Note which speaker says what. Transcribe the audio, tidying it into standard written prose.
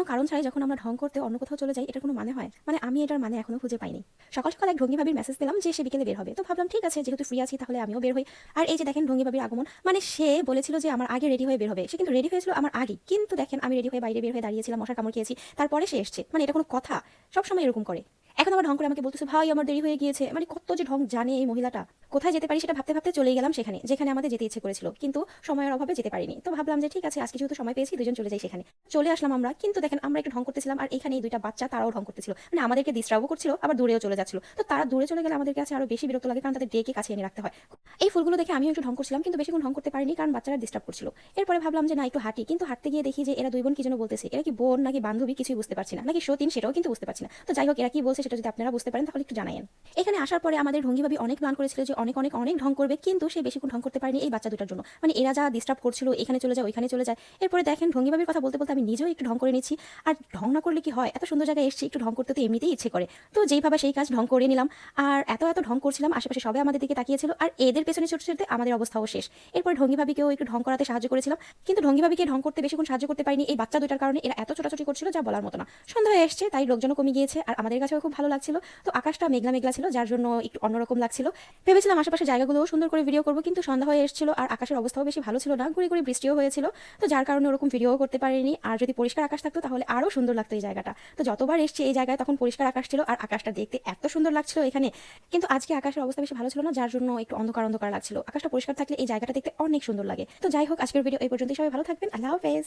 Speaker 1: কোনো কারণ ছাড়াই যখন আমরা ঢং করতে অন্য কোথাও চলে যাই, এটার কোনো মানে হয়? মানে আমি এটার মানে এখনো খুঁজে পাইনি। সকাল সকাল এক ঢঙ্গি ভাবির মেসেজ পেলাম যে সে বিকেলে বের হবে। তো ভাবলাম ঠিক আছে, যেহেতু ফ্রি আছি তাহলে আমিও বের হই। আর এই যে দেখেন ঢঙ্গি ভাবির আগমন, মানে সে বলেছিল যে আমার আগে রেডি হয়ে বের হবে। সে কিন্তু রেডি হয়েছিল আমার আগে, কিন্তু দেখেন আমি রেডি হয়ে বাইরে বের হয়ে দাঁড়িয়েছিলাম, মশার কামড় খেয়েছি, তারপরে সে এসছে। মানে এটা কোনো কথা? সবসময় এরকম করে। এখন আবার ঢং করে আমাকে বলতেছে ভাই আমার দেরি হয়ে গিয়েছে। মানে কত যে ঢং জানে এই মহিলাটা। কোথায় যেতে পারি সেটা ভাবতে ভাবতে চলেই গেলাম সেখানে, যেখানে আমাদের যেতে ইচ্ছে করেছিল, কিন্তু সময়ের অভাবে যেতে পারিনি। তো ভাবলাম যে ঠিক আছে, আজকে যেহেতু সময় পেয়েছি দুজন চলে যাই সেখানে। চলে আসলাম আমরা, কিন্তু দেখেন আমরা একটু ঢং করতেছিলাম আর এখানে এই দুইটা বাচ্চা তারাও ঢং করতেছিল, মানে আমাদেরকে ডিস্টার্বও করছিল আবার দূরেও চলে যাচ্ছিল। তো তারা দূরে চলে গেলে আমাদের কাছে আরো বেশি বিরক্ত লাগে, কারণ তাদের ডেকে কাছে এনে রাখতে হয়। এই ফুলগুলো দেখে আমিও একটু ঢং করছিলাম, কিন্তু বেশিক্ষণ ঢং করতে পারিনি কারণ বাচ্চারা ডিস্টার্ব করছিল। এরপরে ভাবলাম যে না একটু হাঁটি, কিন্তু হাঁটতে গিয়ে দেখি যে এরা দুই বোন কি যেন বলতেছে। এরা কি বোন নাকি বান্ধবী কিছুই বুঝতে পারছি না, নাকি সতীন সেটাও কিন্তু বুঝতে পারছি না। তো যাই হোক, এরা কি বলছে সেটা যদি আপনারা বুঝতে পারেন তাহলে একটু জানায়েন। এখানে আসার পরে আমাদের ঢঙ্গি ভাবি অনেক প্ল্যান করেছিল যে অনেক অনেক অনেক ঢং করবে, কিন্তু সে বেশিক্ষণ ঢং করতে পারেনি এই বাচ্চা দুটার জন্য। মানে এরা যা ডিস্টার্ব করছিল, এখানে চলে যায় ওইখানে চলে যায়। এরপরে দেখেন ঢঙ্গি ভাবির কথা বলতে বলতে আমি নিজেও একটু ঢং করে নিচ্ছি। আর ঢং না করলে কি হয়, এত সুন্দর জায়গায় এসেছি, একটু ঢং করতে তো এমনিতেই ইচ্ছে করে। তো যেই ভাবে সেই কাজ, ঢং করে নিলাম। আর এত এত ঢং করছিলাম, আশেপাশে সবাই আমাদের দিকে তাকিয়েছিল, আর এদের পেছনে ছুটতে ছুটতে আমাদের অবস্থাও শেষ। এরপর ঢঙ্গি ভাবিকেও একটু ঢং করাতে সাহায্য করেছিলাম, কিন্তু ঢঙ্গি ভাবিকে ঢং করতে বেশিক্ষণ সাহায্য করতে পারিনি এই বাচ্চা দুটার কারণে। এরা এত ছোটাছুটি করছিল যা বলার মতো না। সন্ধ্যা হয়ে এসছে, তাই লোকজনও কমে গিয়েছে, আর আমাদের কাছেও খুব ভালো লাগছিল। তো আকাশটা মেঘলা মেঘলা ছিল, যার জন্য একটু অন্যরকম লাগছিল। ভেবেছিলাম আশেপাশে জায়গাগুলোও সুন্দর করে ভিডিও করবো, কিন্তু সন্ধ্যা হয়ে এসেছিল আর আকাশের অবস্থাও বেশি ভালো ছিল না, গুড়ি গুড়ি বৃষ্টিও হয়েছিল। তো যার কারণে ওরকম ভিডিও করতে পারিনি। আর যদি পরিষ্কার আকাশ থাকতো তাহলে আরো সুন্দর লাগতো এই জায়গাটা। তো যতবার এসেছি এই জায়গায় তখন পরিষ্কার আকাশ ছিল আর আকাশটা দেখতে এত সুন্দর লাগছিল এখানে। কিন্তু আজকে আকাশের অবস্থা বেশি ভালো ছিল না, যার জন্য একটু অন্ধকার অন্ধকার লাগছিল। আকাশটা পরিষ্কার থাকলে এই জায়গাটা দেখতে অনেক সুন্দর লাগে। তো যাই হোক, আজকের ভিডিও এই পর্যন্তই। সবাই ভালো থাকবেন, আল্লাহ হাফেজ।